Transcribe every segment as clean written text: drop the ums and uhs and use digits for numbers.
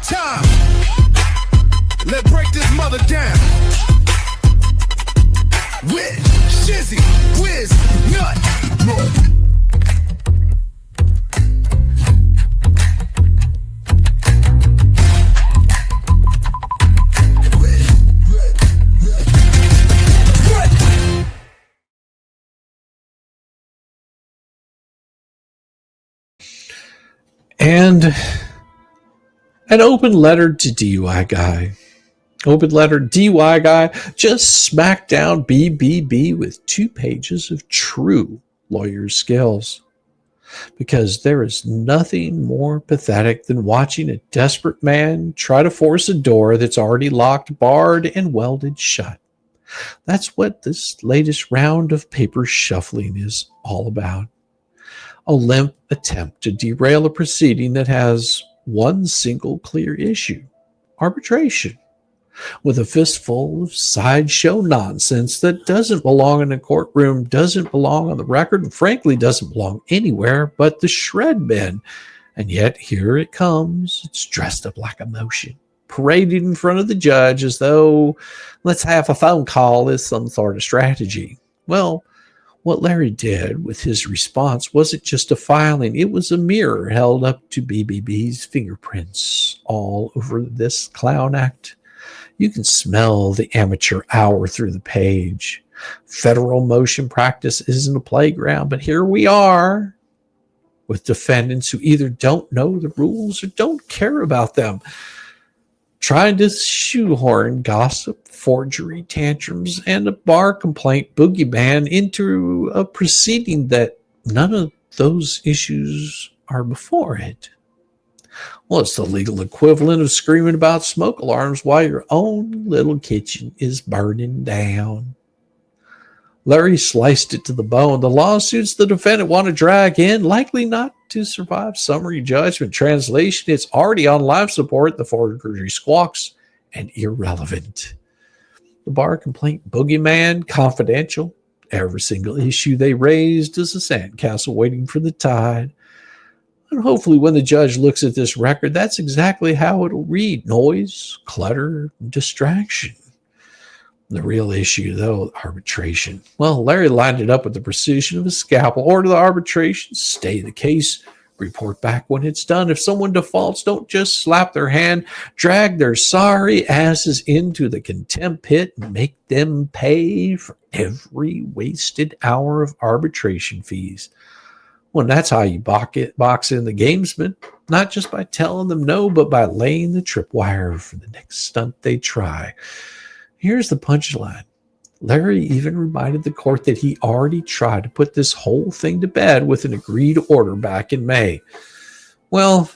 Time. Let's break this mother down. With Shizzywhiznut. And an open letter to DUI Guy. Open letter, DUI Guy, just smack down BBB with 2 pages of true lawyer skills. Because there is nothing more pathetic than watching a desperate man try to force a door that's already locked, barred, and welded shut. That's what this latest round of paper shuffling is all about. A limp attempt to derail a proceeding that has one single clear issue: arbitration, with a fistful of sideshow nonsense that doesn't belong in a courtroom, doesn't belong on the record, and frankly doesn't belong anywhere but the shred bin. And yet here it comes. It's dressed up like emotion, paraded in front of the judge as though let's have a phone call is some sort of strategy. Well, what Larry did with his response wasn't just a filing. It was a mirror held up to BBB's fingerprints all over this clown act. You can smell the amateur hour through the page. Federal motion practice isn't a playground, but here we are with defendants who either don't know the rules or don't care about them, trying to shoehorn gossip, forgery, tantrums, and a bar complaint boogeyman into a proceeding that none of those issues are before it. Well, it's the legal equivalent of screaming about smoke alarms while your own little kitchen is burning down. Larry sliced it to the bone. The lawsuits the defendant want to drag in, likely not to survive summary judgment. Translation, it's already on life support, the forgery squawks, and irrelevant. The bar complaint boogeyman, confidential. Every single issue they raised is a sandcastle waiting for the tide. And hopefully when the judge looks at this record, that's exactly how it'll read: noise, clutter, distraction. The real issue, though, arbitration. Well, Larry lined it up with the precision of a scalpel. Order the arbitration, stay the case, report back when it's done. If someone defaults, don't just slap their hand, drag their sorry asses into the contempt pit and make them pay for every wasted hour of arbitration fees. Well, that's how you box in the gamesman, not just by telling them no, but by laying the tripwire for the next stunt they try. Here's the punchline. Larry even reminded the court that he already tried to put this whole thing to bed with an agreed order back in May. Well,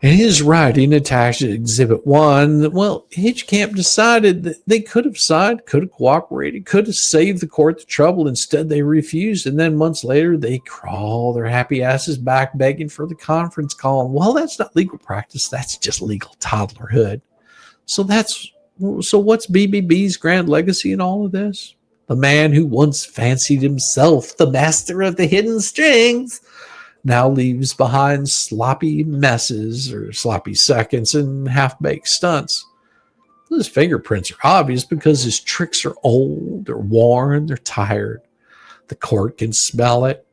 in his writing attached to Exhibit 1, well, Hitchcamp decided that they could have signed, could have cooperated, could have saved the court the trouble. Instead, they refused. And then months later, they crawl their happy asses back begging for the conference call. And, well, that's not legal practice. That's just legal toddlerhood. So what's BBB's grand legacy in all of this? The man who once fancied himself the master of the hidden strings now leaves behind sloppy messes or sloppy seconds and half-baked stunts. His fingerprints are obvious because his tricks are old, they're worn, they're tired. The court can smell it.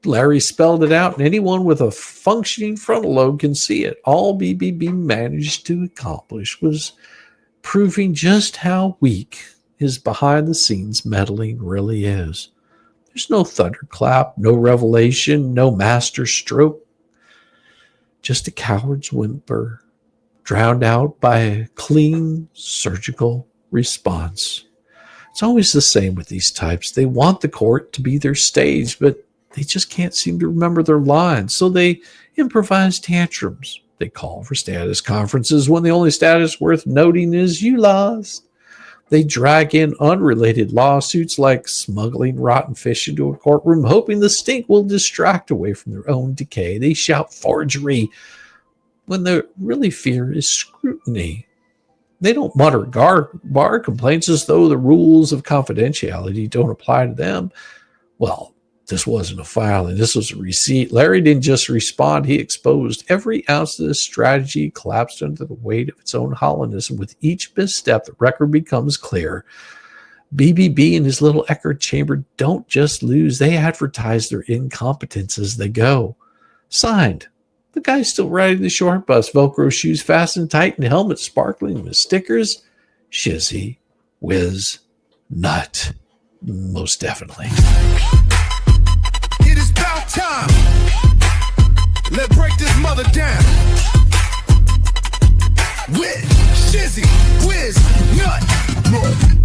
Larry spelled it out, and anyone with a functioning frontal lobe can see it. All BBB managed to accomplish was proving just how weak his behind-the-scenes meddling really is. There's no thunderclap, no revelation, no master stroke. Just a coward's whimper, drowned out by a clean, surgical response. It's always the same with these types. They want the court to be their stage, but they just can't seem to remember their lines, so they improvise tantrums. They call for status conferences when the only status worth noting is you lost. They drag in unrelated lawsuits like smuggling rotten fish into a courtroom, hoping the stink will distract away from their own decay. They shout forgery when the really fear is scrutiny. They don't mutter bar complaints as though the rules of confidentiality don't apply to them. Well, This wasn't a filing. This was a receipt. Larry didn't just respond. He exposed every ounce of this strategy, collapsed under the weight of its own hollowness. And with each misstep, the record becomes clear. BBB and his little echo chamber don't just lose. They advertise their incompetence as they go. Signed, the guy's still riding the short bus, Velcro shoes fastened tight and helmet sparkling with stickers. Shizzywhiznut. Most definitely. It is about time. Let's break this mother down. With Shizzywhiznut.